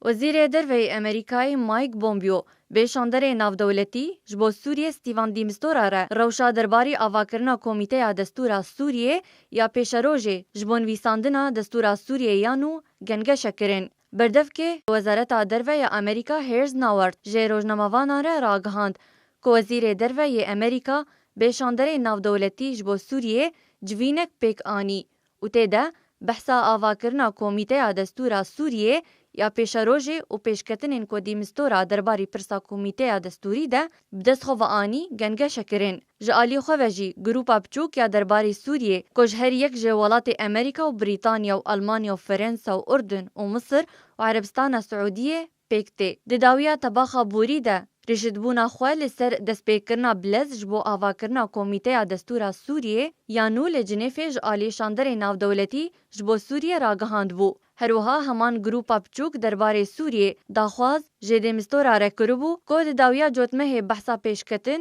وزیر دروی امریکای مایک بومبیو بیشاندر ناودولتی جبو سوریه ستیوان دیمستورا را روشا درباری آواکرنا کمیته دستور سوریه یا پیشروژه جبون ویساندنا دستور سوریه یانو گنگه شکرین. بردف که وزارت دروی امریکا هیرز ناورد جه روزنامه‌وانان را راگهاند که وزیر دروی امریکا بیشاندر ناودولتی جبو سوریه جوینک پیک آنی و تیده بحثا آواکرنا کمیته دستور سوریه یا پیشروژه و پیشکتنین که دیمستورا درباری پرسا کمیته دستوری ده بدست خو آنی گنگه شکرین. جالی خوجی گروپا بچوک یا درباری سوریه کج هر یک جوالات امریکا و بریتانیا و آلمانیا و فرانسه و اردن و مصر و عربستان سعودیه پیکته. دداویا تباخا بوری ده رشدبونا خواه لسر دست پیکرنا بلز جبو آواکرنا کمیته دستورا سوریه یا نو لجنیفه جالی شاندر ناو دولتی جبو سوریه راگهاند بو. هروها همان گروپا بچوک درباره سوریه داخواز جده مستورا رکربو که داویا جوتمه بحثا پیشکتن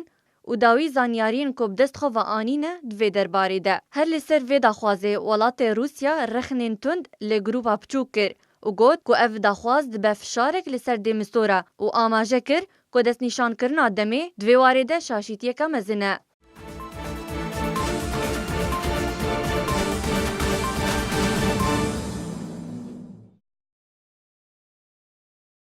و داوی زانیارین که بدست خو و آنینه دوی درباره ده. هر لسر وی داخوازه ولات روسیا رخنین تند لگروپا بچوک کر و گود که اف داخواز دبه فشارک لسر دی مستورا و آماجه کر که دست نشان کرنا دمه دوی وارده شاشیتیه که مزنه.